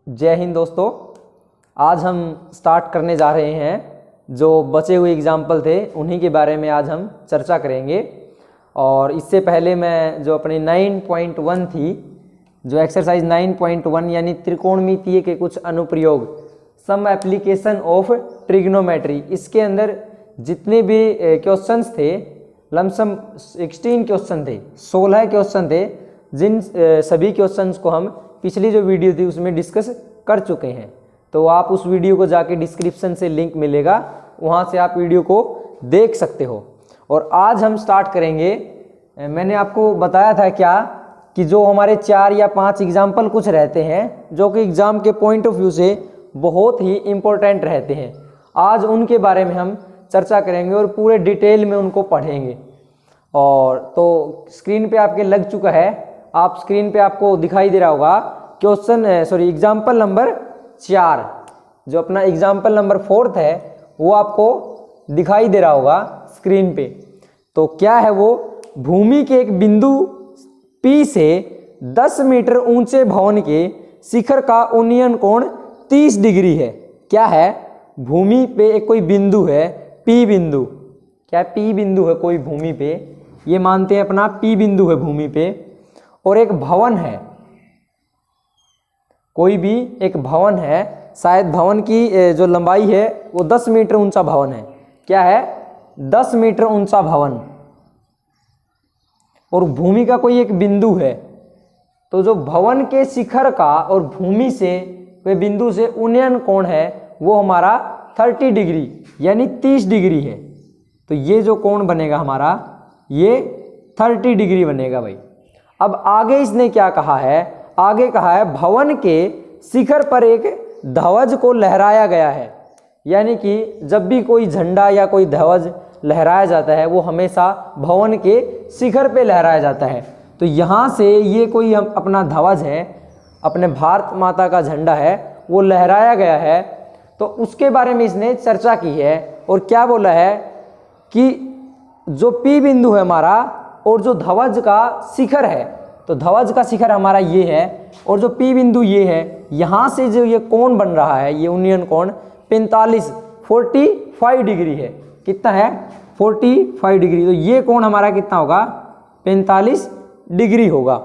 जय हिंद दोस्तों। आज हम स्टार्ट करने जा रहे हैं, जो बचे हुए एग्जाम्पल थे उन्हीं के बारे में आज हम चर्चा करेंगे। और इससे पहले मैं जो अपनी 9.1 थी, जो एक्सरसाइज 9.1 यानी त्रिकोणमितीय के कुछ अनुप्रयोग, सम एप्लीकेशन ऑफ ट्रिग्नोमेट्री, इसके अंदर जितने भी क्वेश्चंस थे, लमसम 16 क्वेश्चन थे, 16 क्वेश्चन थे, जिन सभी क्वेश्चंस को हम पिछली जो वीडियो थी उसमें डिस्कस कर चुके हैं। तो आप उस वीडियो को जाके डिस्क्रिप्शन से लिंक मिलेगा, वहाँ से आप वीडियो को देख सकते हो। और आज हम स्टार्ट करेंगे। मैंने आपको बताया था क्या कि जो हमारे 4 या 5 एग्जाम्पल कुछ रहते हैं जो कि एग्ज़ाम के पॉइंट ऑफ व्यू से बहुत ही इम्पोर्टेंट रहते हैं, आज उनके बारे में हम चर्चा करेंगे और पूरे डिटेल में उनको पढ़ेंगे। और तो स्क्रीन पे आपके लग चुका है, आप स्क्रीन पे आपको दिखाई दे रहा होगा एग्जाम्पल नंबर 4। जो अपना एग्जाम्पल नंबर 4 है वो आपको दिखाई दे रहा होगा स्क्रीन पे। तो क्या है वो, भूमि के एक बिंदु P से 10 मीटर ऊंचे भवन के शिखर का उन्नयन कोण 30 डिग्री है। क्या है, भूमि पे एक कोई बिंदु है, P बिंदु। क्या P बिंदु है कोई भूमि पे, ये मानते हैं अपना P बिंदु है भूमि पे, और एक भवन है, कोई भी एक भवन है, शायद भवन की जो लंबाई है वो 10 मीटर ऊंचा भवन है। क्या है, 10 मीटर ऊंचा भवन, और भूमि का कोई एक बिंदु है। तो जो भवन के शिखर का और भूमि से वे बिंदु से उन्नयन कोण है वो हमारा 30 डिग्री यानी 30 डिग्री है। तो ये जो कोण बनेगा हमारा, ये 30 डिग्री बनेगा भाई। अब आगे इसने क्या कहा है, आगे कहा है भवन के शिखर पर एक ध्वज को लहराया गया है। यानी कि जब भी कोई झंडा या कोई ध्वज लहराया जाता है वो हमेशा भवन के शिखर पे लहराया जाता है। तो यहाँ से ये कोई अपना ध्वज है, अपने भारत माता का झंडा है, वो लहराया गया है। तो उसके बारे में इसने चर्चा की है और क्या बोला है कि जो P बिंदु है हमारा और जो ध्वज का शिखर है, तो ध्वज का शिखर हमारा ये है और जो P बिंदु ये है, यहाँ से जो ये कोण बन रहा है, ये उन्नयन कोण 45 डिग्री है। कितना है, 45 डिग्री। तो ये कोण हमारा कितना होगा, 45 डिग्री होगा।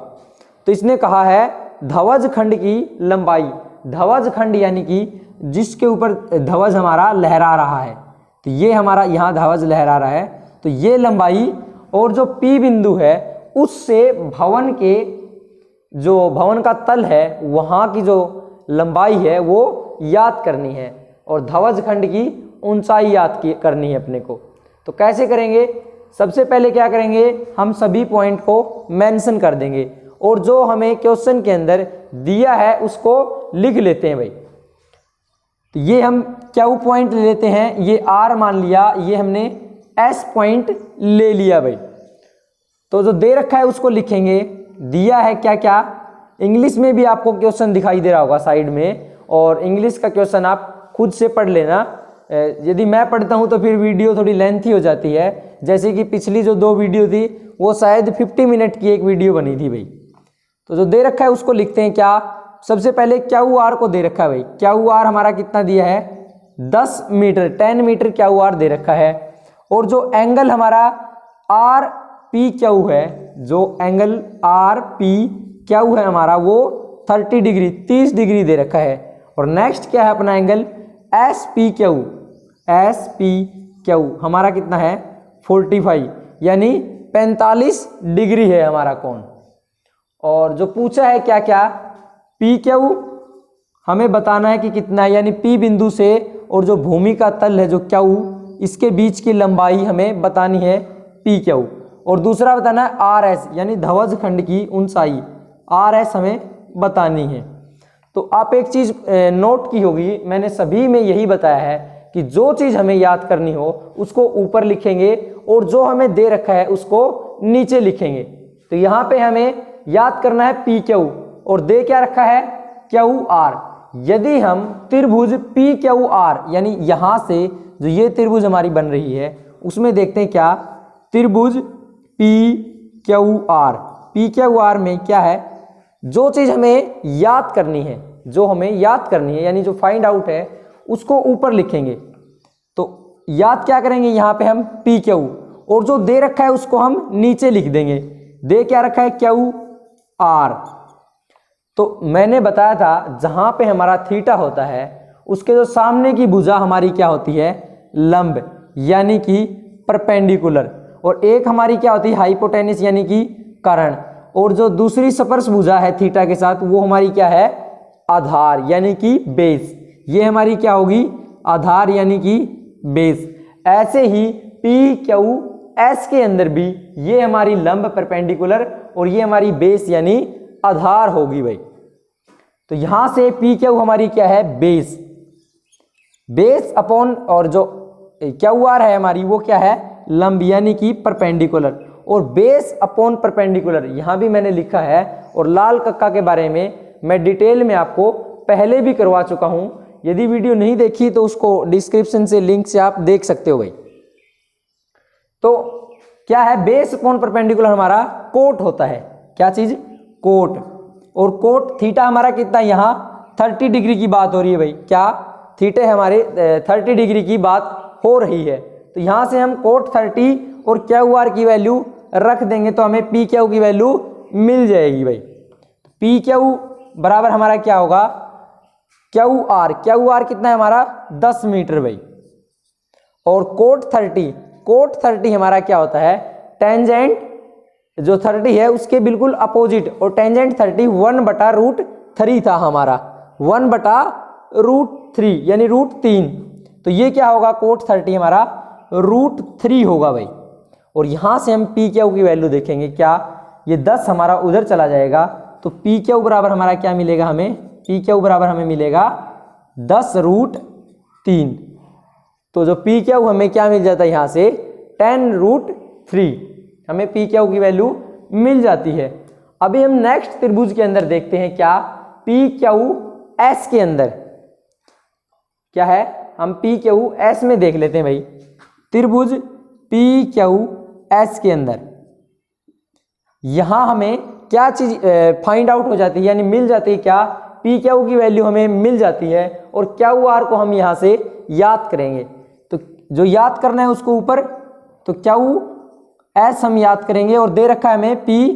तो इसने कहा है ध्वज खंड की लंबाई, ध्वज खंड यानी कि जिसके ऊपर ध्वज हमारा लहरा रहा है, तो ये हमारा यहाँ ध्वज लहरा रहा है, तो ये लंबाई और जो P बिंदु है उससे भवन के जो भवन का तल है वहाँ की जो लंबाई है वो याद करनी है और ध्वज खंड की ऊंचाई याद करनी है अपने को। तो कैसे करेंगे, सबसे पहले क्या करेंगे, हम सभी पॉइंट को मेंशन कर देंगे और जो हमें क्वेश्चन के अंदर दिया है उसको लिख लेते हैं भाई। तो ये हम Q पॉइंट ले लेते हैं, ये R मान लिया, ये हमने S पॉइंट ले लिया भाई। तो जो दे रखा है उसको लिखेंगे, दिया है क्या क्या, इंग्लिश में भी आपको क्वेश्चन दिखाई दे रहा होगा साइड में, और इंग्लिश का क्वेश्चन आप खुद से पढ़ लेना। यदि मैं पढ़ता हूं तो फिर वीडियो थोड़ी लेंथी हो जाती है, जैसे कि पिछली जो 2 वीडियो थी वो शायद 50 मिनट की एक वीडियो बनी थी भाई। तो जो दे रखा है उसको लिखते हैं। क्या, सबसे पहले QR को दे रखा है भाई। QR हमारा कितना दिया है, 10 मीटर, 10 मीटर QR दे रखा है। और जो एंगल हमारा RPQ है, जो एंगल RPQ है हमारा वो 30 डिग्री 30 डिग्री दे रखा है। और नेक्स्ट क्या है अपना एंगल SPQ हमारा कितना है, 45 यानी 45 डिग्री है हमारा कोण। और जो पूछा है क्या क्या, PQ हमें बताना है कि कितना है, यानी P बिंदु से और जो भूमि का तल है जो Q, इसके बीच की लंबाई हमें बतानी है PQ। और दूसरा बताना है RS यानी ध्वज खंड की ऊंचाई, RS हमें बतानी है। तो आप एक चीज नोट की होगी, मैंने सभी में यही बताया है कि जो चीज हमें याद करनी हो उसको ऊपर लिखेंगे और जो हमें दे रखा है उसको नीचे लिखेंगे। तो यहाँ पे हमें याद करना है PQ और दे क्या रखा है, QR। यदि हम त्रिभुज PQR यानी यहाँ से जो ये त्रिभुज हमारी बन रही है उसमें देखते हैं क्या, त्रिभुज PQR में क्या है, जो चीज़ हमें याद करनी है जो हमें याद करनी है, यानी जो फाइंड आउट है उसको ऊपर लिखेंगे। तो याद क्या करेंगे, यहाँ पे हम पी क्यू, और जो दे रखा है उसको हम नीचे लिख देंगे। दे क्या रखा है, क्यू आर। तो मैंने बताया था जहां पे हमारा थीटा होता है उसके जो सामने की भुजा हमारी क्या होती है, लंब, यानी कि परपेंडिकुलर, और एक हमारी क्या होती है, हाइपोटेनिस यानी कि कर्ण, और जो दूसरी स्पर्श भुजा है थीटा के साथ वो हमारी क्या है, आधार यानी कि बेस। ये हमारी क्या होगी, आधार यानी कि बेस। ऐसे ही पी क्यू एस के अंदर भी ये हमारी लंब परपेंडिकुलर और ये हमारी बेस यानी आधार होगी भाई। तो यहां से पी क्यू हमारी क्या है, बेस, बेस अपॉन, और जो क्यू आर है हमारी वो क्या है, लंब यानी कि परपेंडिकुलर, और बेस अपॉन परपेंडिकुलर यहां भी मैंने लिखा है। और लाल कक्का के बारे में मैं डिटेल में आपको पहले भी करवा चुका हूं, यदि वीडियो नहीं देखी तो उसको डिस्क्रिप्शन से लिंक से आप देख सकते हो भाई। तो क्या है, बेस अपॉन परपेंडिकुलर हमारा कोट होता है, क्या चीज, कोट, और कोट थीटा हमारा कितना, यहाँ 30 डिग्री की बात हो रही है भाई, क्या थीटे हमारे 30 डिग्री की बात हो रही है। तो यहां से हम कोट 30 और क्यू आर की वैल्यू रख देंगे तो हमें पी क्यू की वैल्यू मिल जाएगी भाई। पी क्यू बराबर हमारा क्या होगा, क्यू आर कितना है हमारा, 10 मीटर भाई, और कोट 30 हमारा क्या होता है, टेंजेंट जो 30 है उसके बिल्कुल अपोजिट, और टेंजेंट 30 1/√3 था हमारा, 1/√3 यानी √3। तो ये क्या होगा, कोट 30 हमारा √3 होगा भाई। और यहां से हम पी क्यू की वैल्यू देखेंगे, क्या ये 10 हमारा उधर चला जाएगा, तो पी क्यू बराबर हमारा क्या मिलेगा, हमें पी क्यू बराबर हमें मिलेगा 10√3। तो जो पी क्यू हमें क्या मिल जाता है, यहां से 10√3 हमें पी क्यू की वैल्यू मिल जाती है। अभी हम नेक्स्ट त्रिभुज के अंदर देखते हैं, क्या पी क्यू एस के अंदर क्या है, हम पी क्यू एस में देख लेते हैं भाई। त्रिभुज पी क्यू एस के अंदर यहां हमें क्या चीज फाइंड आउट हो जाती है, यानी मिल जाती है, क्या पी क्यू की वैल्यू हमें मिल जाती है, और क्यू आर को हम यहां से याद करेंगे। तो जो याद करना है उसको ऊपर, तो क्यू एस हम याद करेंगे, और दे रखा है हमें पी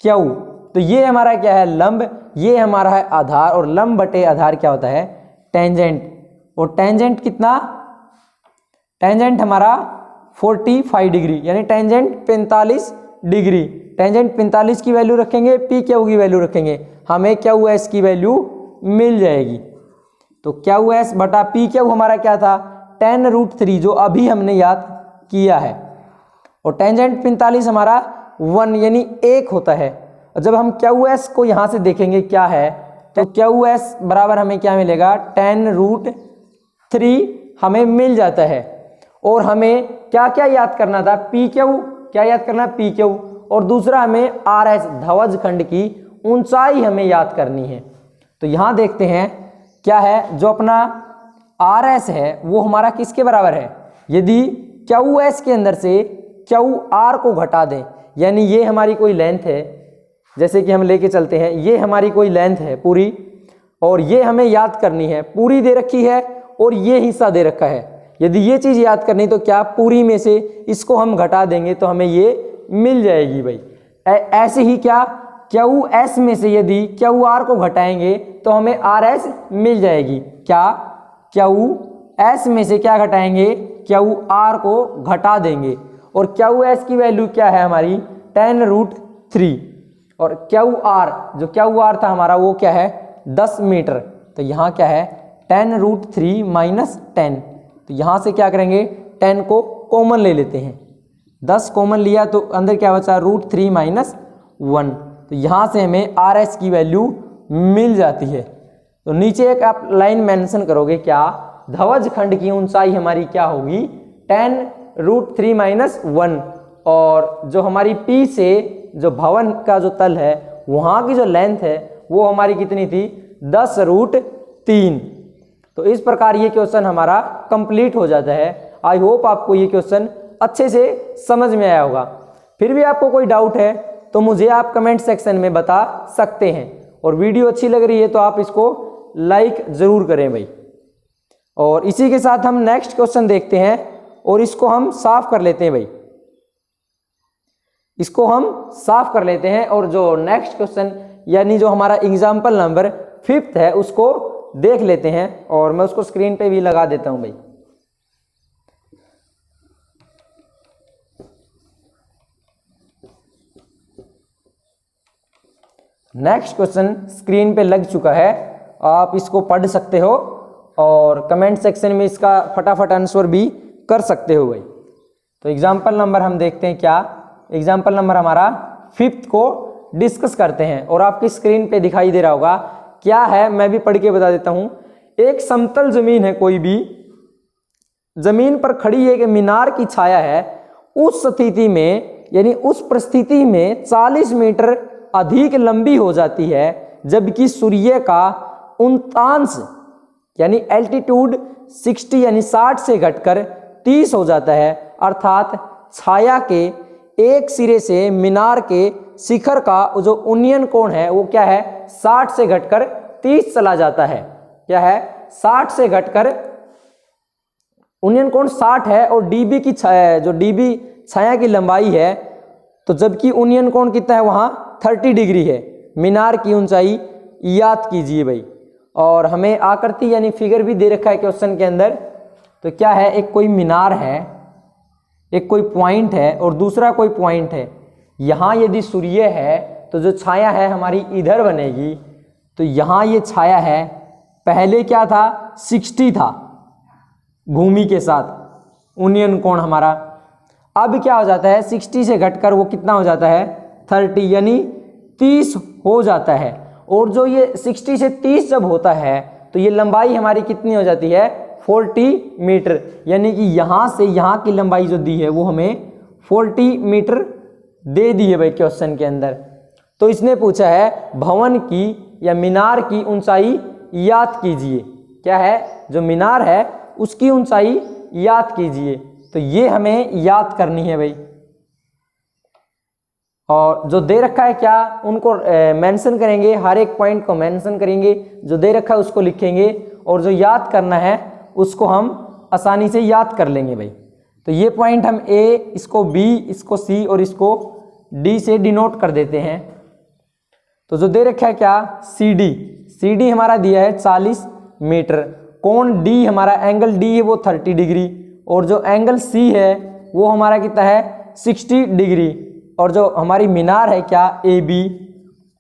क्यू। तो ये हमारा क्या है, लंब, ये हमारा है आधार, और लंब बटे आधार क्या होता है, टेंजेंट। और टेंजेंट कितना, टेंजेंट हमारा 45 डिग्री, यानी टेंजेंट 45 डिग्री। टेंजेंट 45 की वैल्यू रखेंगे, पी क्यू की वैल्यू रखेंगे, हमें क्यू एस की वैल्यू मिल जाएगी। तो क्यू एस बटा पी क्यू हमारा क्या था, 10√3, जो अभी हमने याद किया है, और टेंजेंट 45 हमारा 1 यानी 1 होता है। और जब हम क्यू एस को यहां से देखेंगे क्या है, तो क्यू एस बराबर हमें क्या मिलेगा, 10√3 हमें मिल जाता है। और हमें क्या क्या याद करना था, पी क्यू, क्या याद करना है, पी क्यू, और दूसरा हमें आर एस, ध्वज खंड की ऊंचाई हमें याद करनी है। तो यहां देखते हैं क्या है, जो अपना आर एस है वो हमारा किसके बराबर है, यदि क्यू एस के अंदर से क्यू आर को घटा दें, यानी ये हमारी कोई लेंथ है, जैसे कि हम लेके चलते हैं, ये हमारी कोई लेंथ है पूरी, और ये हमें याद करनी है, पूरी दे रखी है और ये हिस्सा दे रखा है। यदि ये चीज याद करनी तो क्या, पूरी में से इसको हम घटा देंगे तो हमें ये मिल जाएगी भाई। ऐसे ही क्या, क्यू एस में से यदि क्यू आर को घटाएंगे तो हमें आर एस मिल जाएगी। क्या, क्यू एस में से क्या घटाएंगे, क्यू आर को घटा देंगे, और क्यू एस की वैल्यू क्या है हमारी, 10√3, और क्यू आर, जो क्यू आर था हमारा वो क्या है, 10 मीटर। तो यहाँ क्या है, 10√3 माइनस 10, तो यहाँ से क्या करेंगे, 10 को कॉमन ले लेते हैं, 10 कॉमन लिया तो अंदर क्या बचा, √3 माइनस 1। तो यहाँ से हमें आर एस की वैल्यू मिल जाती है। तो नीचे एक आप लाइन मेंशन करोगे, क्या, ध्वज खंड की ऊंचाई हमारी क्या होगी, 10√3 माइनस 1, और जो हमारी पी से जो भवन का जो तल है वहां की जो लेंथ है वो हमारी कितनी थी, 10√3। तो इस प्रकार ये क्वेश्चन हमारा कंप्लीट हो जाता है। आई होप आपको ये क्वेश्चन अच्छे से समझ में आया होगा। फिर भी आपको कोई डाउट है तो मुझे आप कमेंट सेक्शन में बता सकते हैं। और वीडियो अच्छी लग रही है तो आप इसको लाइक ज़रूर करें भाई। और इसी के साथ हम नेक्स्ट क्वेश्चन देखते हैं और इसको हम साफ कर लेते हैं भाई, इसको हम साफ कर लेते हैं। और जो नेक्स्ट क्वेश्चन यानी जो हमारा एग्जाम्पल नंबर 5 है उसको देख लेते हैं और मैं उसको स्क्रीन पे भी लगा देता हूं भाई। नेक्स्ट क्वेश्चन स्क्रीन पे लग चुका है, आप इसको पढ़ सकते हो और कमेंट सेक्शन में इसका फटाफट आंसर भी कर सकते हो भाई। तो एग्जाम्पल नंबर हम देखते हैं क्या, एग्जाम्पल नंबर हमारा 5 को डिस्कस करते हैं और आपकी स्क्रीन पे दिखाई दे रहा होगा क्या है, मैं भी पढ़ के बता देता हूं। एक समतल जमीन है, कोई भी जमीन पर खड़ी एक मीनार की छाया है, उस स्थिति में यानी उस परिस्थिति में 40 मीटर अधिक लंबी हो जाती है, जबकि सूर्य का उन्तांश यानी एल्टीट्यूड 60 यानी 60 से घटकर 30 हो जाता है। अर्थात छाया के एक सिरे से मीनार के शिखर का जो उन्नयन कोण है वो क्या है, 60 से घटकर 30 चला जाता है। क्या है, 60 से घटकर उन्नयन कोण 60 है और डीबी की छाया, जो डीबी छाया की लंबाई है, तो जबकि उन्नयन कोण कितना है वहां 30 डिग्री है। मीनार की ऊंचाई याद कीजिए भाई। और हमें आकृति यानी फिगर भी दे रखा है क्वेश्चन के अंदर। तो क्या है, एक कोई मीनार है, एक कोई पॉइंट है और दूसरा कोई पॉइंट है। यहाँ यदि सूर्य है तो जो छाया है हमारी इधर बनेगी। तो यहाँ ये छाया है, पहले क्या था 60 था भूमि के साथ उन्नयन कोण हमारा, अब क्या हो जाता है 60 से घटकर वो कितना हो जाता है 30 यानी 30 हो जाता है। और जो ये 60 से 30 जब होता है तो ये लंबाई हमारी कितनी हो जाती है 40 मीटर, यानी कि यहाँ से यहाँ की लंबाई जो दी है वो हमें 40 मीटर दे दी है भाई क्वेश्चन के अंदर। तो इसने पूछा है भवन की या मीनार की ऊंचाई याद कीजिए। क्या है, जो मीनार है उसकी ऊंचाई याद कीजिए। तो ये हमें याद करनी है भाई। और जो दे रखा है क्या उनको मेंशन करेंगे, हर एक पॉइंट को मेंशन करेंगे, जो दे रखा है उसको लिखेंगे और जो याद करना है उसको हम आसानी से याद कर लेंगे भाई। तो ये पॉइंट हम ए, इसको बी, इसको सी और इसको डी से डिनोट कर देते हैं। तो जो दे रखा है क्या सी डी, सी डी हमारा दिया है 40 मीटर, कोण डी हमारा एंगल डी है वो 30 डिग्री और जो एंगल सी है वो हमारा कितना है 60 डिग्री। और जो हमारी मीनार है क्या ए बी,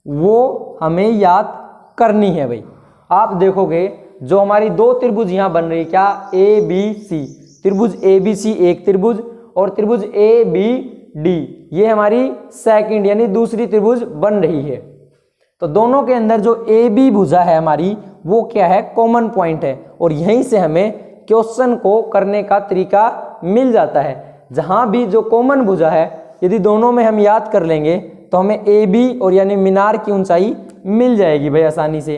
वो हमें याद करनी है भाई। आप देखोगे जो हमारी दो त्रिभुज यहाँ बन रही है क्या ए बी सी, त्रिभुज ए बी सी एक त्रिभुज और त्रिभुज ए बी डी ये हमारी सेकंड यानी दूसरी त्रिभुज बन रही है। तो दोनों के अंदर जो ए बी भुजा है हमारी वो क्या है कॉमन पॉइंट है और यहीं से हमें क्वेश्चन को करने का तरीका मिल जाता है। जहां भी जो कॉमन भुजा है यदि दोनों में हम याद कर लेंगे तो हमें ए बी और यानी मीनार की ऊंचाई मिल जाएगी भाई आसानी से।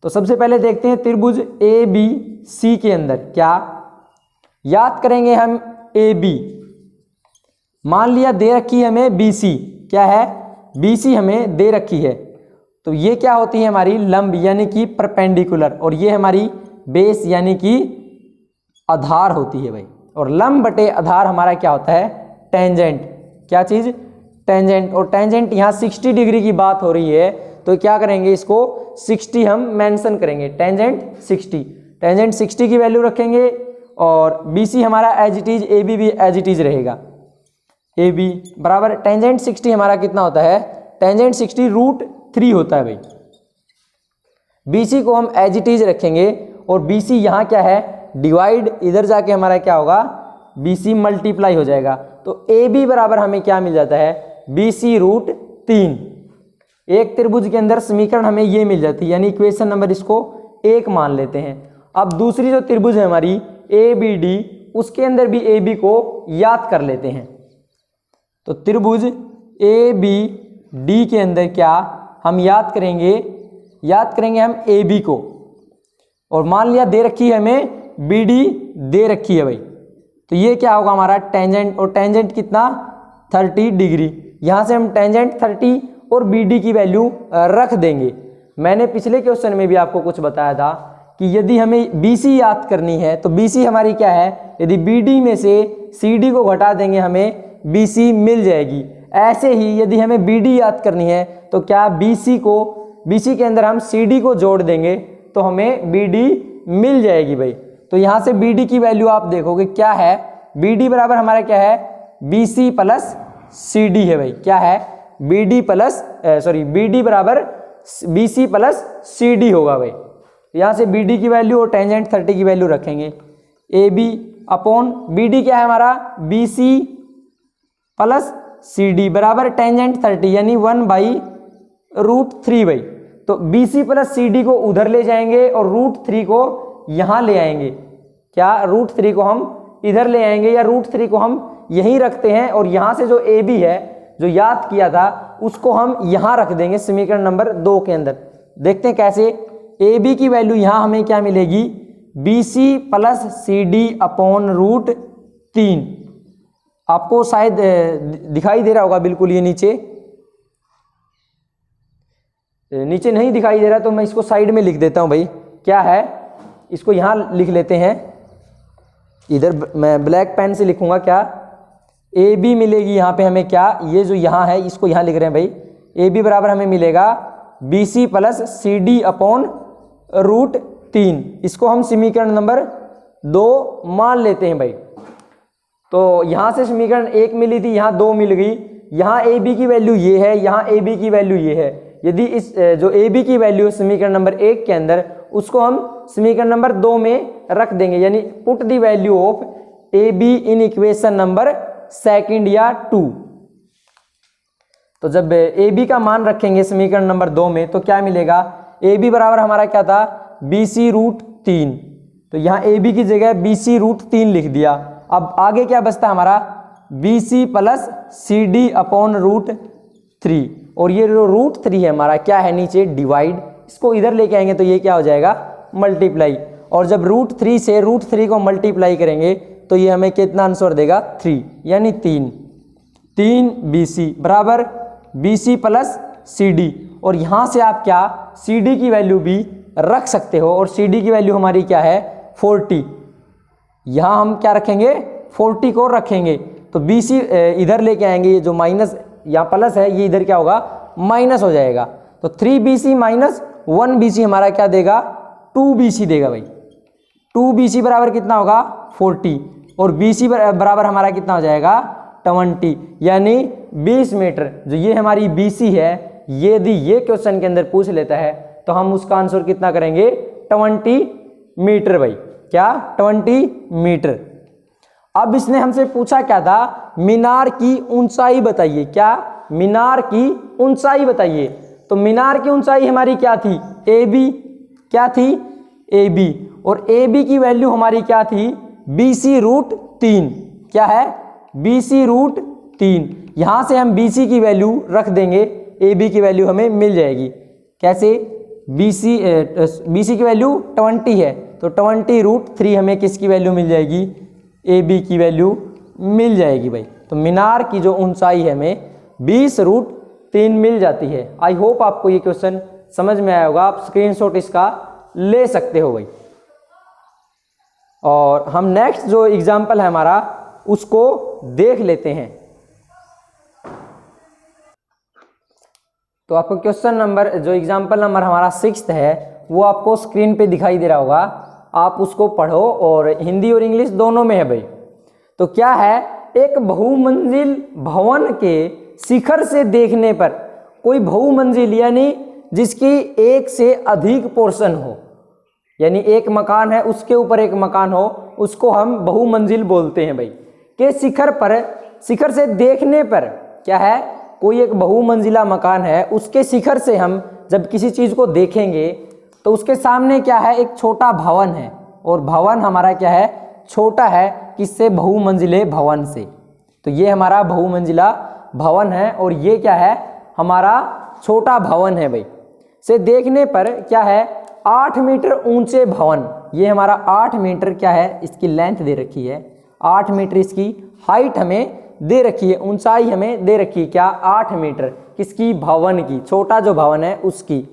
तो सबसे पहले देखते हैं त्रिभुज ए बी सी के अंदर क्या याद करेंगे हम ए बी। मान लिया दे रखी है हमें बी सी, क्या है बी सी हमें दे रखी है। तो ये क्या होती है हमारी लंब यानी कि परपेंडिकुलर और ये हमारी बेस यानी कि आधार होती है भाई। और लंब बटे आधार हमारा क्या होता है टेंजेंट। क्या चीज टेंजेंट। और टेंजेंट यहाँ 60 डिग्री की बात हो रही है तो क्या करेंगे इसको 60 हम मेंशन करेंगे, टेंजेंट 60, टेंजेंट 60 की वैल्यू रखेंगे और बी सी हमारा as it is, A B भी एज इट इज रहेगा। ए बी बराबर टेंजेंट 60 हमारा कितना होता है टेंजेंट 60 √3 होता है भाई। बी सी को हम एज इट इज रखेंगे और बी सी यहाँ क्या है डिवाइड, इधर जाके हमारा क्या होगा बी सी मल्टीप्लाई हो जाएगा। तो ए बी बराबर हमें क्या मिल जाता है बी सी √3। एक त्रिभुज के अंदर समीकरण हमें ये मिल जाती है यानी इक्वेशन नंबर इसको 1 मान लेते हैं। अब दूसरी जो त्रिभुज है हमारी ए बी डी उसके अंदर भी ए बी को याद कर लेते हैं। तो त्रिभुज ए बी डी के अंदर क्या हम याद करेंगे हम ए बी को और मान लिया दे रखी है हमें बी डी दे रखी है भाई। तो ये क्या होगा हमारा टेंजेंट और टेंजेंट कितना 30 डिग्री। यहाँ से हम टेंजेंट 30 और बी डी की वैल्यू रख देंगे। मैंने पिछले क्वेश्चन में भी आपको कुछ बताया था कि यदि हमें BC याद करनी है तो BC हमारी क्या है, यदि BD में से CD को घटा देंगे हमें BC मिल जाएगी। ऐसे ही यदि हमें BD याद करनी है तो क्या BC के अंदर हम CD को जोड़ देंगे तो हमें BD मिल जाएगी भाई। तो यहाँ से BD की वैल्यू आप देखोगे क्या है, BD बराबर हमारा क्या है, BC प्लस CD है भाई। क्या है, BD बराबर BC प्लस CD होगा भाई। यहाँ से BD की वैल्यू और टेंजेंट 30 की वैल्यू रखेंगे। AB अपॉन BD क्या है हमारा, BC प्लस CD बराबर टेंजेंट 30 यानी 1/√3 भाई। तो BC प्लस CD को उधर ले जाएंगे और √3 को यहाँ ले आएंगे। क्या, √3 को हम इधर ले आएंगे या √3 को हम यहीं रखते हैं और यहाँ से जो AB है जो याद किया था उसको हम यहाँ रख देंगे समीकरण नंबर 2 के अंदर। देखते हैं कैसे। AB की वैल्यू यहाँ हमें क्या मिलेगी, BC प्लस CD अपॉन √3। आपको शायद दिखाई दे रहा होगा बिल्कुल, ये नीचे नहीं दिखाई दे रहा तो मैं इसको साइड में लिख देता हूँ भाई। क्या है, इसको यहाँ लिख लेते हैं, इधर मैं ब्लैक पेन से लिखूंगा। क्या, AB मिलेगी यहाँ पे हमें क्या, ये जो यहाँ है इसको यहाँ लिख रहे हैं भाई। AB बराबर हमें मिलेगा BC प्लस CD अपॉन √3। इसको हम समीकरण नंबर 2 मान लेते हैं भाई। तो यहाँ से समीकरण 1 मिली थी, यहाँ 2 मिल गई। यहाँ AB की वैल्यू ये है, यहाँ AB की वैल्यू ये है। यदि इस जो AB की वैल्यू समीकरण नंबर 1 के अंदर, उसको हम समीकरण नंबर 2 में रख देंगे, यानी put the value of AB in equation number 2 या 2। तो जब AB का मान रखेंगे समीकरण नंबर 2 में तो क्या मिलेगा, AB बराबर हमारा क्या था, BC√3। तो यहाँ AB की जगह BC√3 लिख दिया। अब आगे क्या बचता हमारा, BC प्लस CD अपॉन √3। और ये जो √3 है हमारा क्या है, नीचे डिवाइड, इसको इधर लेके आएंगे तो ये क्या हो जाएगा, मल्टीप्लाई। और जब √3 से √3 को मल्टीप्लाई करेंगे तो ये हमें कितना आंसर देगा, 3 यानी 3 BC बराबर BC प्लस CD। और यहाँ से आप क्या, CD की वैल्यू भी रख सकते हो और CD की वैल्यू हमारी क्या है, 40। यहाँ हम क्या रखेंगे, 40 को रखेंगे तो BC इधर लेके आएंगे, ये जो माइनस यहाँ प्लस है ये इधर क्या होगा, माइनस हो जाएगा। तो 3BC माइनस 1BC हमारा क्या देगा, 2BC देगा भाई। 2BC बराबर कितना होगा, 40। और BC बराबर हमारा कितना हो जाएगा, 20 यानी 20 मीटर। जो ये हमारी BC है, यदि ये क्वेश्चन के अंदर पूछ लेता है तो हम उसका आंसर कितना करेंगे, 20 मीटर भाई। क्या, 20 मीटर। अब इसने हमसे पूछा क्या था, मीनार की ऊंचाई बताइए। क्या, मीनार की ऊंचाई बताइए। तो मीनार की ऊंचाई हमारी क्या थी, AB। क्या थी, AB। और AB की वैल्यू हमारी क्या थी, BC√3। क्या है, BC√3। यहां से हम BC की वैल्यू रख देंगे, AB की वैल्यू हमें मिल जाएगी। कैसे, BC की वैल्यू 20 है तो 20√3 हमें किसकी वैल्यू मिल जाएगी, AB की वैल्यू मिल जाएगी भाई। तो मीनार की जो ऊंचाई है हमें 20√3 मिल जाती है। आई होप आपको ये क्वेश्चन समझ में आया होगा, आप स्क्रीनशॉट इसका ले सकते हो भाई। और हम नेक्स्ट जो एग्जाम्पल है हमारा उसको देख लेते हैं। तो आपको क्वेश्चन नंबर, जो एग्जाम्पल नंबर हमारा 6 है वो आपको स्क्रीन पे दिखाई दे रहा होगा, आप उसको पढ़ो और हिंदी और इंग्लिश दोनों में है भाई। तो क्या है, एक बहुमंजिल भवन के शिखर से देखने पर, कोई बहुमंजिल यानी जिसकी एक से अधिक पोर्शन हो, यानी एक मकान है उसके ऊपर एक मकान हो, उसको हम बहुमंजिल बोलते हैं भाई। के शिखर पर, शिखर से देखने पर क्या है, कोई एक बहुमंजिला मकान है, उसके शिखर से हम जब किसी चीज को देखेंगे तो उसके सामने क्या है, एक छोटा भवन है। और भवन हमारा क्या है, छोटा है, किससे, बहुमंजिले भवन से। तो ये हमारा बहुमंजिला भवन है और ये क्या है, हमारा छोटा भवन है भाई। से देखने पर क्या है, 8 मीटर ऊंचे भवन, ये हमारा 8 मीटर क्या है, इसकी लेंथ दे रखी है, 8 मीटर इसकी हाइट हमें दे रखी है, ऊंचाई हमें दे रखी है क्या, 8 मीटर, किसकी, भवन की, छोटा जो भवन है उसकी।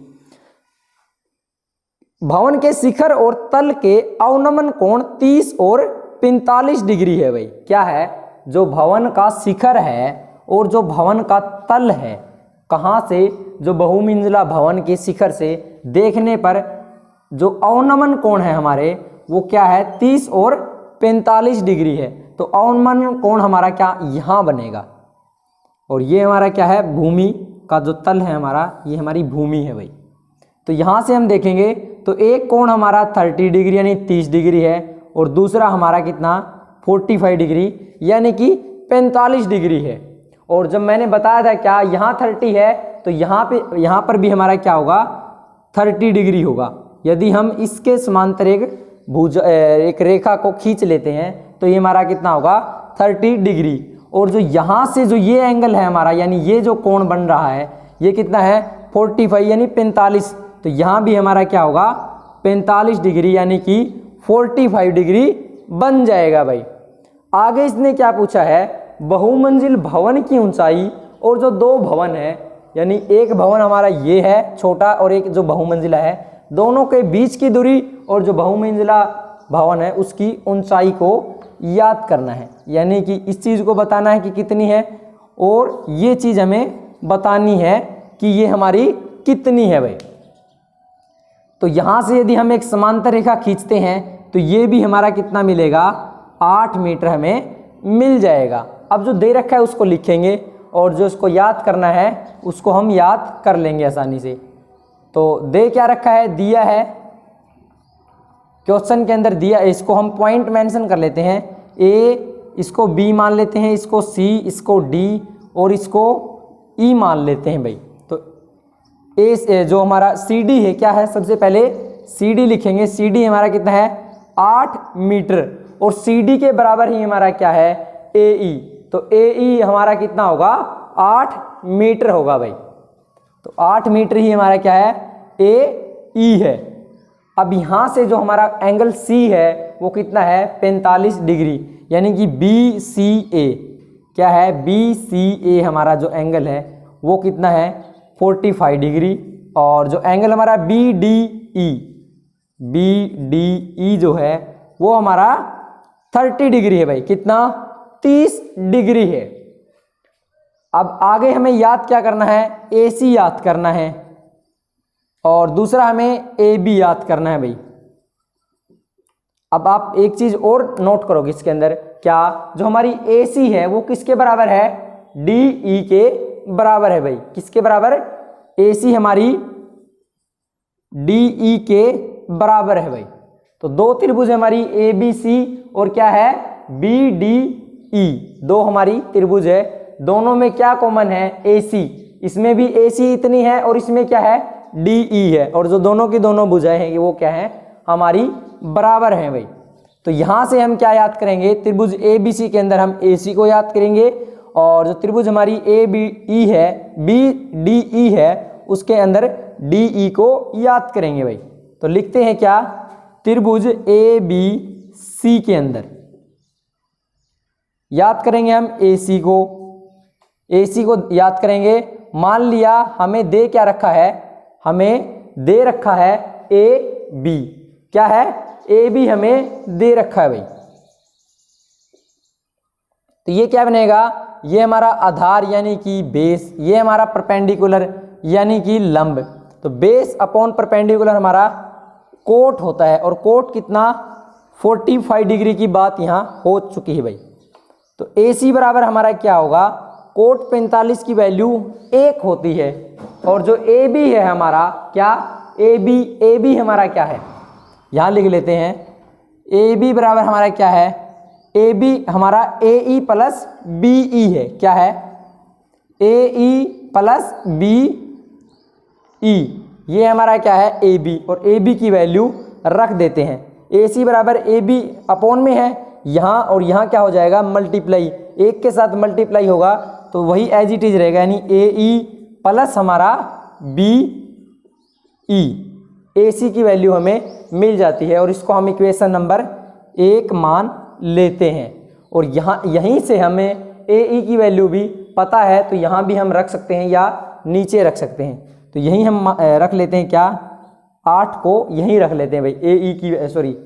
भवन के शिखर और तल के अवनमन कोण 30 और 45 डिग्री है भाई। क्या है, जो भवन का शिखर है और जो भवन का तल है, कहाँ से, जो बहुमंजिला भवन के शिखर से देखने पर जो अवनमन कोण है हमारे, वो क्या है, 30 और 45 डिग्री है। तो अवनमन कोण हमारा क्या यहाँ बनेगा, और ये हमारा क्या है, भूमि का जो तल है हमारा, ये हमारी भूमि है भाई। तो यहाँ से हम देखेंगे तो एक कोण हमारा 30 डिग्री यानी 30 डिग्री है, और दूसरा हमारा कितना 45 डिग्री यानी कि 45 डिग्री है। और जब मैंने बताया था क्या यहाँ 30 है, तो यहाँ पर भी हमारा क्या होगा, 30 डिग्री होगा। यदि हम इसके समांतर एक रेखा को खींच लेते हैं तो ये हमारा कितना होगा, 30 डिग्री। और जो यहाँ से जो ये एंगल है हमारा, यानी ये जो कोण बन रहा है, ये कितना है, 45 यानी 45। तो यहाँ भी हमारा क्या होगा, 45 डिग्री यानी कि 45 डिग्री बन जाएगा भाई। आगे इसने क्या पूछा है, बहुमंजिल भवन की ऊंचाई और जो दो भवन है, यानी एक भवन हमारा ये है छोटा और एक जो बहुमंजिला है, दोनों के बीच की दूरी और जो बहुमंजिला भवन है उसकी ऊंचाई को याद करना है। यानी कि इस चीज़ को बताना है कि कितनी है, और ये चीज़ हमें बतानी है कि ये हमारी कितनी है भाई। तो यहाँ से यदि हम एक समांतर रेखा खींचते हैं तो ये भी हमारा कितना मिलेगा, 8 मीटर हमें मिल जाएगा। अब जो दे रखा है उसको लिखेंगे, और जो इसको याद करना है उसको हम याद कर लेंगे आसानी से। तो दे क्या रखा है, दिया है क्वेश्चन के अंदर दिया, इसको हम पॉइंट मेंशन कर लेते हैं। ए, इसको बी मान लेते हैं, इसको सी, इसको डी और इसको ई मान लेते हैं भाई। तो ए जो हमारा सी डी है, क्या है, सबसे पहले सी डी लिखेंगे। सी डी हमारा कितना है, 8 मीटर, और सी डी के बराबर ही हमारा क्या है, ए ई। तो ए ई हमारा कितना होगा, 8 मीटर होगा भाई। तो 8 मीटर ही हमारा क्या है, ए ई है। अब यहाँ से जो हमारा एंगल सी है वो कितना है, 45 डिग्री, यानी कि बी सी ए, क्या है, बी सी ए हमारा जो एंगल है वो कितना है, 45 डिग्री। और जो एंगल हमारा बी डी ई जो है वो हमारा 30 डिग्री है भाई। कितना, 30 डिग्री है। अब आगे हमें याद क्या करना है, ए सी याद करना है, और दूसरा हमें ए बी याद करना है भाई। अब आप एक चीज और नोट करोगे इसके अंदर, क्या, जो हमारी ए सी है वो किसके बराबर है, डी ई के बराबर है भाई। किसके बराबर, ए सी हमारी डी ई के बराबर है भाई। तो दो त्रिभुज हमारी ए बी सी और क्या है, बी डी ई, दो हमारी त्रिभुज है, दोनों में क्या कॉमन है, ए सी। इसमें भी ए सी इतनी है और इसमें क्या है, डी ई है, और जो दोनों की दोनों भुजाएं हैं वो क्या है, हमारी बराबर है भाई। तो यहाँ से हम क्या याद करेंगे, त्रिभुज ए बी सी के अंदर हम ए सी को याद करेंगे, और जो त्रिभुज हमारी ए बी ई है, बी डी ई है, उसके अंदर डी ई को याद करेंगे भाई। तो लिखते हैं क्या, त्रिभुज ए बी सी के अंदर याद करेंगे हम ए सी को, ए सी को याद करेंगे। मान लिया हमें दे क्या रखा है, हमें दे रखा है ए बी, क्या है, ए बी हमें दे रखा है भाई। तो ये क्या बनेगा, ये हमारा आधार यानी कि बेस, ये हमारा परपेंडिकुलर यानी कि लंब। तो बेस अपॉन परपेंडिकुलर हमारा कोट होता है, और कोट कितना, 45 डिग्री की बात यहाँ हो चुकी है भाई। तो ए सी बराबर हमारा क्या होगा, कोट 45 की वैल्यू 1 होती है, और जो ए बी है हमारा क्या, ए बी हमारा क्या है, यहाँ लिख लेते हैं, ए बी बराबर हमारा क्या है, ए बी हमारा ए ई प्लस बी ई है, क्या है, ए ई प्लस बी ई, ये हमारा क्या है, ए बी, और ए बी की वैल्यू रख देते हैं। ए सी बराबर ए बी अपॉन में है यहाँ, और यहाँ क्या हो जाएगा, मल्टीप्लाई, एक के साथ मल्टीप्लाई होगा तो वही एज इट इज रहेगा, यानी ए ई प्लस हमारा बी ई, ए सी की वैल्यू हमें मिल जाती है, और इसको हम इक्वेशन नंबर 1 मान लेते हैं। और यहाँ यहीं से हमें ए ई की वैल्यू भी पता है, तो यहाँ भी हम रख सकते हैं या नीचे रख सकते हैं। तो यहीं हम रख लेते हैं क्या, 8 को यहीं रख लेते हैं भाई, ए ई की सॉरी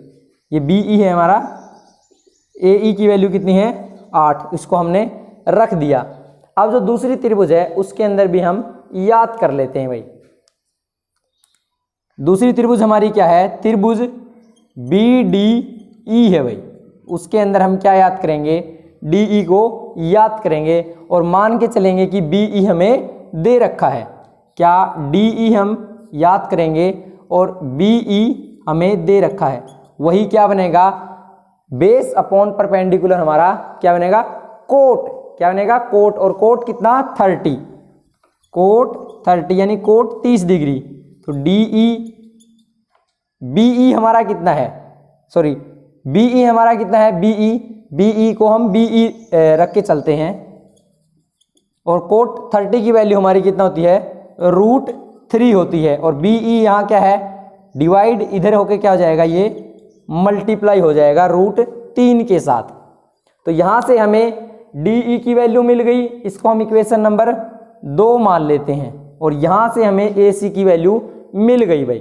ये बी ई है हमारा, ए ई की वैल्यू कितनी है 8, इसको हमने रख दिया। अब जो दूसरी त्रिभुज है उसके अंदर भी हम याद कर लेते हैं भाई। दूसरी त्रिभुज हमारी क्या है, त्रिभुज बी डी ई है भाई। उसके अंदर हम क्या याद करेंगे, डी ई को याद करेंगे और मान के चलेंगे कि बी ई हमें दे रखा है। क्या डी ई हम याद करेंगे और बी ई हमें दे रखा है, वही क्या बनेगा, बेस अपॉन परपेंडिकुलर हमारा क्या बनेगा, कोट। क्या बनेगा, कोट। और कोट कितना 30, कोट 30 यानी कोट 30 डिग्री। तो डी ई बी ई हमारा कितना है, सॉरी बी ई हमारा कितना है, बी ई को हम बी ई रख के चलते हैं और कोट 30 की वैल्यू हमारी कितना होती है, √3 होती है। और बी ई यहाँ क्या है, डिवाइड इधर होके क्या हो जाएगा, ये मल्टीप्लाई हो जाएगा √3 के साथ। तो यहाँ से हमें डी ई की वैल्यू मिल गई, इसको हम इक्वेशन नंबर 2 मान लेते हैं। और यहाँ से हमें ए सी की वैल्यू मिल गई भाई।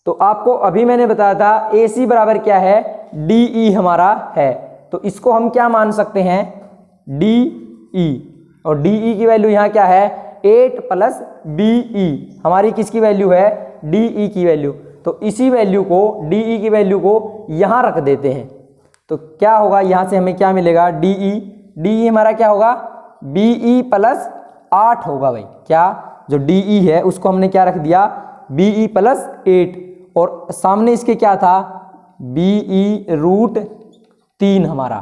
तो आपको अभी मैंने बताया था ए सी बराबर क्या है, डी ई हमारा है। तो इसको हम क्या मान सकते हैं, डी ई। और डी ई की वैल्यू यहाँ क्या है, 8 + बी ई हमारी किसकी वैल्यू है, डी ई की वैल्यू। तो इसी वैल्यू को, डी ई की वैल्यू को यहाँ रख देते हैं। तो क्या होगा, यहाँ से हमें क्या मिलेगा, डी ई हमारा क्या होगा, बी ई + 8 होगा भाई। क्या, जो डी ई है उसको हमने क्या रख दिया, बी ई + 8 और सामने इसके क्या था, बी ई √3 हमारा।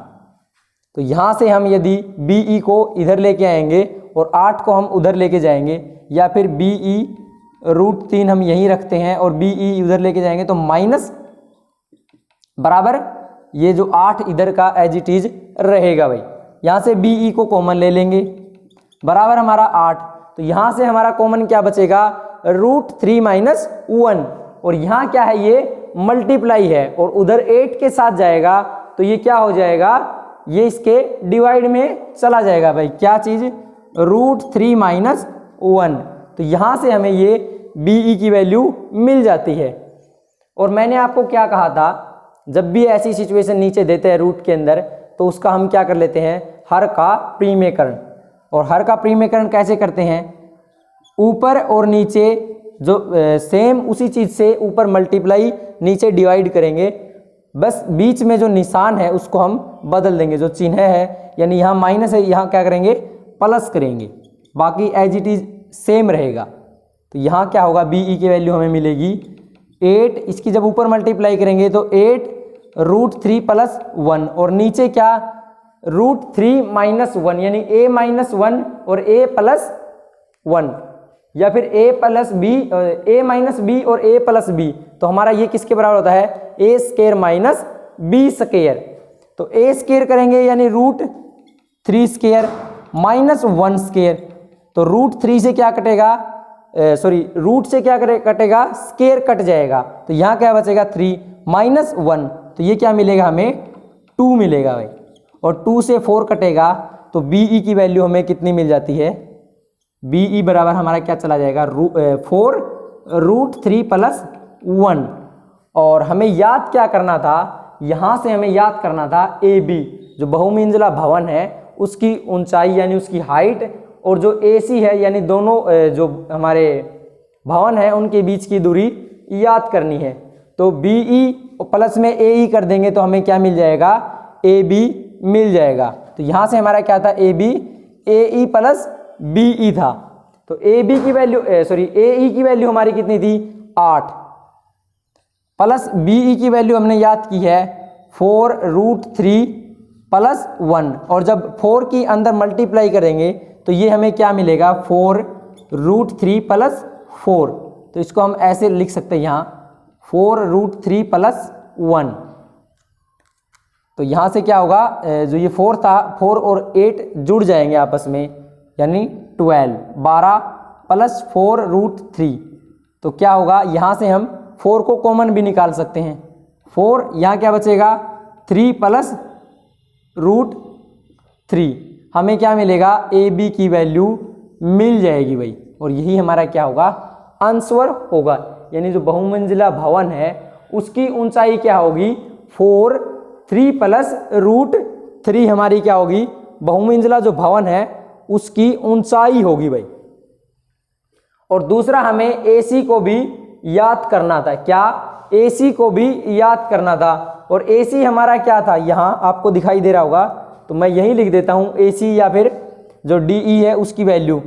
तो यहाँ से हम यदि बी ई को इधर लेके आएंगे और 8 को हम उधर लेके जाएंगे, या फिर बी ई √3 हम यहीं रखते हैं और बी ई उधर लेके जाएंगे, तो माइनस बराबर ये जो 8 इधर का एज इट इज रहेगा भाई। यहाँ से बी ई को कॉमन ले लेंगे, बराबर हमारा 8। तो यहाँ से हमारा कॉमन क्या बचेगा, √3 - 1। और यहाँ क्या है, ये मल्टीप्लाई है और उधर 8 के साथ जाएगा तो ये क्या हो जाएगा, ये इसके डिवाइड में चला जाएगा भाई। क्या चीज़, √3 - 1। तो यहाँ से हमें ये बी ई की वैल्यू मिल जाती है। और मैंने आपको क्या कहा था, जब भी ऐसी सिचुएशन नीचे देते हैं रूट के अंदर, तो उसका हम क्या कर लेते हैं, हर का प्रीमेकरण। और हर का प्रीमेकरण कैसे करते हैं, ऊपर और नीचे जो सेम उसी चीज़ से ऊपर मल्टीप्लाई नीचे डिवाइड करेंगे, बस बीच में जो निशान है उसको हम बदल देंगे, जो चिन्ह है, यानी यहाँ माइनस है यहाँ क्या करेंगे, प्लस करेंगे, बाकी एज इट इज सेम रहेगा। तो यहाँ क्या होगा, बी ई की वैल्यू हमें मिलेगी 8, इसकी जब ऊपर मल्टीप्लाई करेंगे तो 8 √3 + 1 और नीचे क्या, √3 - 1 यानी a - 1 और a + 1, या फिर a + b, a - b और a + b। तो हमारा ये किसके बराबर होता है, a² - b²। तो a² करेंगे यानी √3² - 1²। तो √3 से क्या कटेगा, सॉरी रूट से क्या कटेगा, स्केयर कट जाएगा। तो यहाँ क्या बचेगा, 3 - 1। तो ये क्या मिलेगा हमें, 2 मिलेगा भाई। और 2 से 4 कटेगा तो बी ई की वैल्यू हमें कितनी मिल जाती है, बी ई बराबर हमारा क्या चला जाएगा, 4 √3 + 1। और हमें याद क्या करना था, यहाँ से हमें याद करना था ए बी, जो बहुमंजिला भवन है उसकी ऊंचाई यानी उसकी हाइट, और जो ए सी है यानी दोनों जो हमारे भवन है उनके बीच की दूरी याद करनी है। तो बी ई प्लस में ए ई कर देंगे तो हमें क्या मिल जाएगा, ए बी मिल जाएगा। तो यहाँ से हमारा क्या था, A B, A E + B E था। तो ए बी की वैल्यू, सॉरी ए ई की वैल्यू हमारी कितनी थी, 8, प्लस बी ई की वैल्यू हमने याद की है 4 √3 + 1। और जब 4 की अंदर मल्टीप्लाई करेंगे तो ये हमें क्या मिलेगा, 4 √3 + 4। तो इसको हम ऐसे लिख सकते हैं यहाँ 4 √3 + 1। तो यहाँ से क्या होगा, जो ये 4 था, 4 और 8 जुड़ जाएंगे आपस में, यानी 12 + 4 √3। तो क्या होगा, यहाँ से हम 4 को कॉमन भी निकाल सकते हैं। 4 यहाँ क्या बचेगा, 3 + √3। हमें क्या मिलेगा, ए बी की वैल्यू मिल जाएगी भाई। और यही हमारा क्या होगा, आंसर होगा। यानी जो बहुमंजिला भवन है उसकी ऊंचाई क्या होगी, 4 3 प्लस रूट 3 हमारी क्या होगी, बहुमंजिला जो भवन है उसकी ऊंचाई होगी भाई। और दूसरा हमें एसी को भी याद करना था, क्या, एसी को भी याद करना था। और एसी हमारा क्या था, यहाँ आपको दिखाई दे रहा होगा, तो मैं यही लिख देता हूँ एसी या फिर जो डीई है उसकी वैल्यू।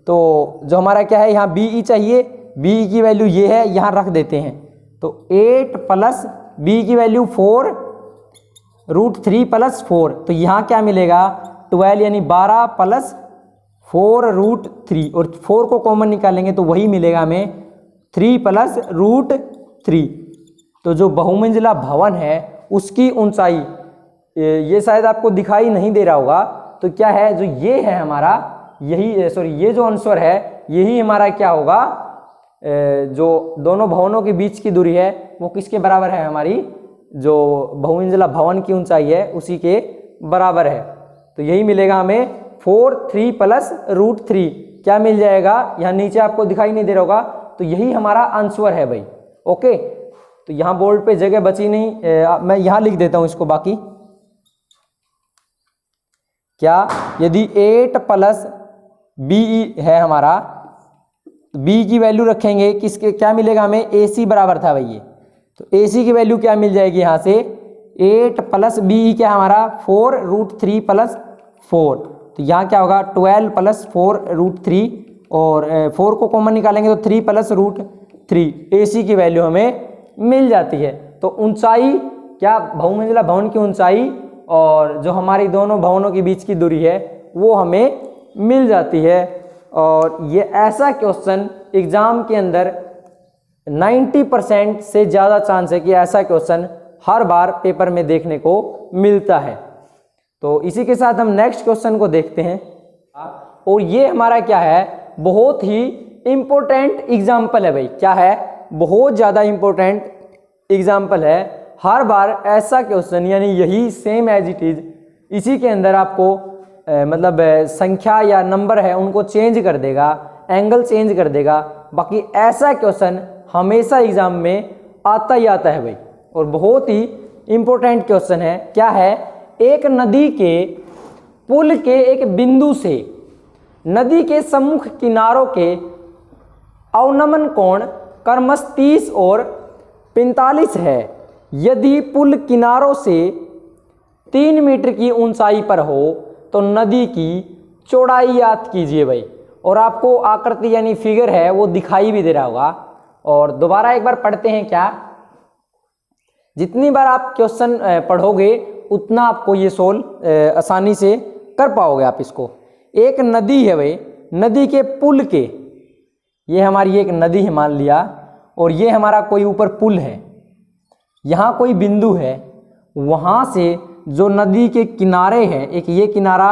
तो जो हमारा क्या है यहाँ बीई चाहिए, बीई की वैल्यू ये है, यहाँ रख देते हैं। तो 8 प्लस बी की वैल्यू 4 रूट 3 प्लस 4, तो यहाँ क्या मिलेगा 12 यानी 12 प्लस 4 रूट 3, और 4 को कॉमन निकालेंगे तो वही मिलेगा हमें 3 प्लस रूट 3। तो जो बहुमंजिला भवन है उसकी ऊंचाई, ये शायद आपको दिखाई नहीं दे रहा होगा, तो क्या है जो ये है हमारा, यही सॉरी ये जो आंसर है यही हमारा क्या होगा, जो दोनों भवनों के बीच की दूरी है वो किसके बराबर है, हमारी जो बहुमंजिला भवन की ऊंचाई है उसी के बराबर है। तो यही मिलेगा हमें 4 3 प्लस रूट 3, क्या मिल जाएगा, यहाँ नीचे आपको दिखाई नहीं दे रहा होगा, तो यही हमारा आंसर है भाई। ओके, तो यहाँ बोर्ड पे जगह बची नहीं, मैं यहाँ लिख देता हूँ इसको। बाकी क्या, यदि 8 प्लस बीई है हमारा, बी की वैल्यू रखेंगे किसके, क्या मिलेगा हमें, एसी बराबर था भाई ये, तो एसी की वैल्यू क्या मिल जाएगी यहाँ से, 8 प्लस बीई क्या हमारा 4 रूट 3 प्लस 4, तो यहाँ क्या होगा 12 प्लस 4 रूट 3, और 4 को कॉमन निकालेंगे तो 3 प्लस रूट 3, एसी की वैल्यू हमें मिल जाती है। तो ऊंचाई क्या, बहुमंजिला भवन की ऊंचाई और जो हमारी दोनों भवनों के बीच की दूरी है वो हमें मिल जाती है। और ये ऐसा क्वेश्चन एग्जाम के अंदर 90% से ज़्यादा चांस है कि ऐसा क्वेश्चन हर बार पेपर में देखने को मिलता है। तो इसी के साथ हम नेक्स्ट क्वेश्चन को देखते हैं। और ये हमारा क्या है, बहुत ही इम्पोर्टेंट एग्जाम्पल है भाई, क्या है, बहुत ज़्यादा इम्पोर्टेंट एग्जाम्पल है। हर बार ऐसा क्वेश्चन, यानी यही सेम एज इट इज, इसी के अंदर आपको मतलब संख्या या नंबर है उनको चेंज कर देगा, एंगल चेंज कर देगा। बाकी ऐसा क्वेश्चन हमेशा एग्जाम में आता ही आता है भाई, और बहुत ही इम्पोर्टेंट क्वेश्चन है। क्या है, एक नदी के पुल के एक बिंदु से नदी के सम्मुख किनारों के अवनमन कोण क्रमश 30 और 45 है। यदि पुल किनारों से 3 मीटर की ऊंचाई पर हो तो नदी की चौड़ाई याद कीजिए भाई। और आपको आकृति यानी फिगर है वो दिखाई भी दे रहा होगा। और दोबारा एक बार पढ़ते हैं, क्या, जितनी बार आप क्वेश्चन पढ़ोगे उतना आपको ये सोल्व आसानी से कर पाओगे आप इसको। एक नदी है भाई, नदी के पुल के, ये हमारी एक नदी है मान लिया, और ये हमारा कोई ऊपर पुल है, यहाँ कोई बिंदु है, वहाँ से जो नदी के किनारे हैं, एक ये किनारा,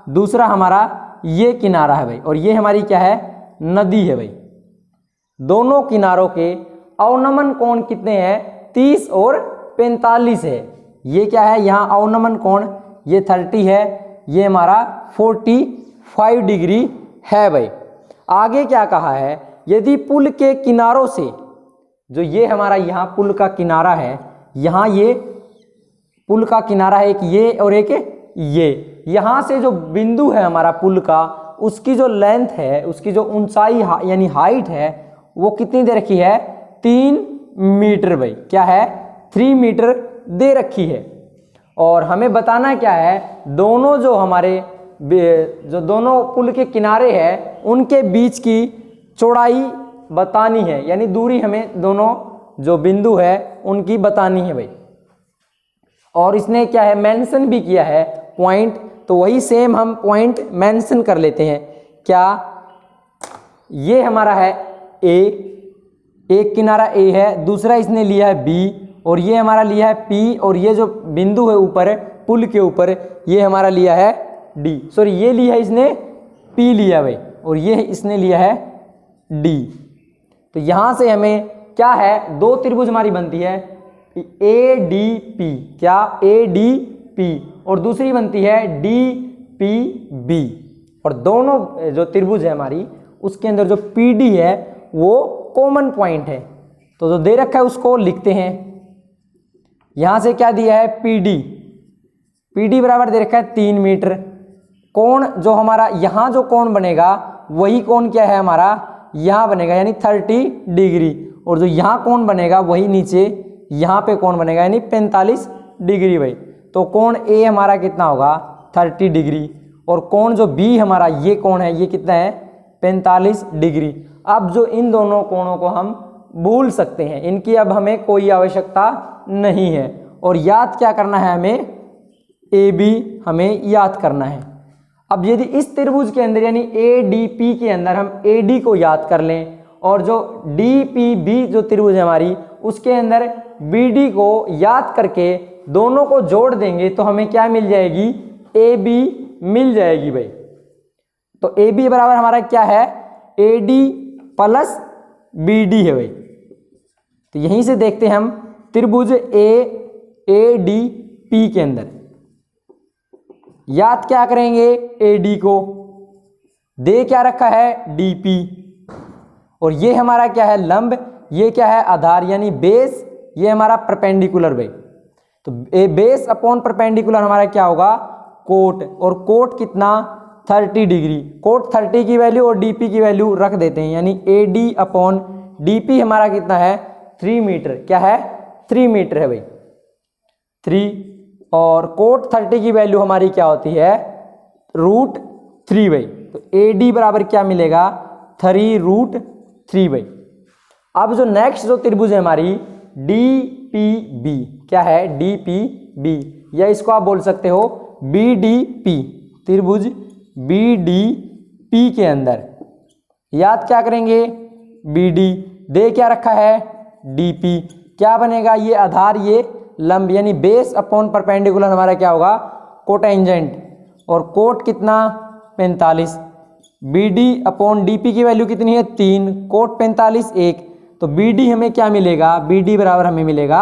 दूसरा हमारा ये किनारा है भाई, और ये हमारी क्या है, नदी है भाई। दोनों किनारों के अवनमन कोण कितने हैं, 30 और 45 है। ये क्या है, यहाँ अवनमन कोण ये 30 है, ये हमारा 45 डिग्री है भाई। आगे क्या कहा है, यदि पुल के किनारों से, जो ये हमारा यहाँ पुल का किनारा है, यहाँ ये पुल का किनारा है, एक ये और एक ये, यहाँ से जो बिंदु है हमारा पुल का, उसकी जो लेंथ है, उसकी जो ऊंचाई यानी हाइट है, वो कितनी दे रखी है, 3 मीटर भाई। क्या है, 3 मीटर दे रखी है। और हमें बताना क्या है, दोनों जो हमारे जो दोनों पुल के किनारे हैं उनके बीच की चौड़ाई बतानी है, यानी दूरी हमें दोनों जो बिंदु है उनकी बतानी है भाई। और इसने क्या है, मेंशन भी किया है पॉइंट, तो वही सेम हम पॉइंट मेंशन कर लेते हैं। क्या, ये हमारा है ए, एक किनारा ए है, दूसरा इसने लिया है बी, और ये हमारा लिया है पी, और ये जो बिंदु है ऊपर पुल के ऊपर ये हमारा लिया है डी, सॉरी ये लिया है इसने पी लिया भाई, और ये इसने लिया है डी। तो यहाँ से हमें क्या है, 2 त्रिभुज हमारी बनती है ए डी पी, क्या, ए डी पी, और दूसरी बनती है डी पी बी। और दोनों जो त्रिभुज है हमारी उसके अंदर जो पी डी है वो कॉमन पॉइंट है। तो जो दे रखा है उसको लिखते हैं। यहां से क्या दिया है, पीडी, पीडी बराबर दे रखा है 3 मीटर। कोण जो हमारा यहाँ जो कोण बनेगा वही कोण क्या है हमारा यहाँ बनेगा, यानी 30 डिग्री। और जो यहाँ कोण बनेगा वही नीचे यहाँ पे कोण बनेगा, यानी 45 डिग्री भाई। तो कोण ए हमारा कितना होगा 30 डिग्री, और कोण जो बी हमारा ये कोण है ये कितना है 45 डिग्री। अब जो इन दोनों कोणों को हम भूल सकते हैं, इनकी अब हमें कोई आवश्यकता नहीं है। और याद क्या करना है हमें, ए बी हमें याद करना है। अब यदि इस त्रिभुज के अंदर यानी ए डी पी के अंदर हम ए डी को याद कर लें और जो डी पी बी जो त्रिभुज है हमारी उसके अंदर बी डी को याद करके दोनों को जोड़ देंगे तो हमें क्या मिल जाएगी, ए बी मिल जाएगी भाई। तो ए बी बराबर हमारा क्या है, A D plus B D है भाई। तो यहीं से देखते हैं हम त्रिभुज ए डी पी के अंदर याद क्या करेंगे, ए डी को, दे क्या रखा है डी पी, और ये हमारा क्या है लंब, ये क्या है आधार यानी बेस, ये हमारा परपेंडिकुलर भाई। तो ए बेस अपॉन परपेंडिकुलर हमारा क्या होगा कोट, और कोट कितना 30 डिग्री। कोट 30 की वैल्यू और डीपी की वैल्यू रख देते हैं, यानी ए डी अपॉन डीपी हमारा कितना है 3 मीटर, क्या है 3 मीटर है भाई 3। और कोट 30 की वैल्यू हमारी क्या होती है √3 भाई। तो ए डी बराबर क्या मिलेगा 3√3 भाई। अब जो नेक्स्ट जो त्रिभुज है हमारी डी पी बी, क्या है डी पी बी, या इसको आप बोल सकते हो बी डी पी, त्रिभुज बी डी पी के अंदर याद क्या करेंगे बी डी, दे क्या रखा है डी पी, क्या बनेगा ये आधार ये लंब, यानी बेस अपॉन परपेंडिकुलर हमारा क्या होगा कोटेंजेंट, और कोट कितना 45, B D upon D P की वैल्यू कितनी है 3, कोट 45 1, तो बी डी हमें क्या मिलेगा, बी डी बराबर हमें मिलेगा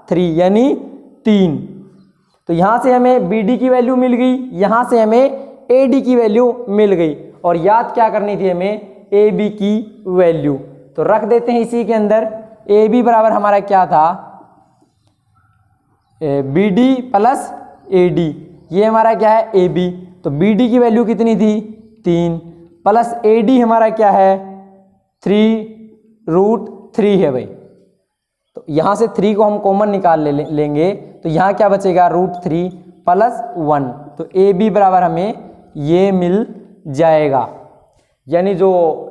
3 यानी 3। तो यहाँ से हमें बी डी की वैल्यू मिल गई, यहाँ से हमें ए डी की वैल्यू मिल गई, और याद क्या करनी थी हमें ए बी की वैल्यू। तो रख देते हैं इसी के अंदर, ए बी बराबर हमारा क्या था B D plus A D, ये हमारा क्या है ए बी। तो बी डी की वैल्यू कितनी थी 3 प्लस ए डी हमारा क्या है 3√3 है भाई। तो यहाँ से 3 को हम कॉमन निकाल लेंगे, तो यहाँ क्या बचेगा √3 प्लस 1, तो ए बी बराबर हमें ये मिल जाएगा। यानी जो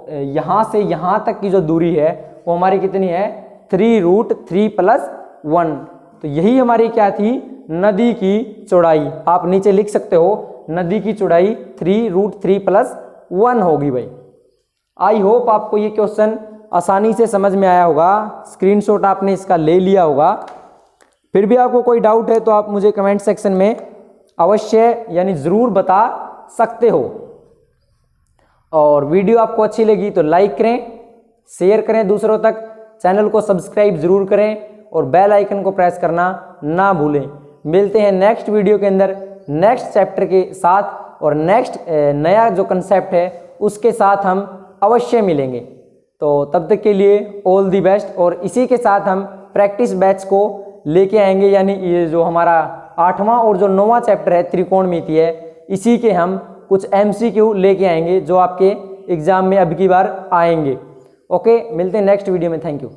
यहाँ से यहाँ तक की जो दूरी है वो हमारी कितनी है 3√3 प्लस 1। तो यही हमारी क्या थी नदी की चौड़ाई, आप नीचे लिख सकते हो नदी की चौड़ाई 3√3 प्लस 1 होगी भाई। आई होप आपको ये क्वेश्चन आसानी से समझ में आया होगा, स्क्रीनशॉट आपने इसका ले लिया होगा। फिर भी आपको कोई डाउट है तो आप मुझे कमेंट सेक्शन में अवश्य यानी ज़रूर बता सकते हो। और वीडियो आपको अच्छी लगी तो लाइक करें, शेयर करें दूसरों तक, चैनल को सब्सक्राइब जरूर करें और बेल आइकन को प्रेस करना ना भूलें। मिलते हैं नेक्स्ट वीडियो के अंदर नेक्स्ट चैप्टर के साथ, और नेक्स्ट नया जो कंसेप्ट है उसके साथ हम अवश्य मिलेंगे। तो तब तक के लिए ऑल दी बेस्ट। और इसी के साथ हम प्रैक्टिस बैच को लेके आएंगे, यानी ये जो हमारा 8वां और जो 9वां चैप्टर है त्रिकोणमिति है, इसी के हम कुछ MCQ लेके आएंगे जो आपके एग्जाम में अब की बार आएंगे। ओके, मिलते हैं नेक्स्ट वीडियो में। Thank you.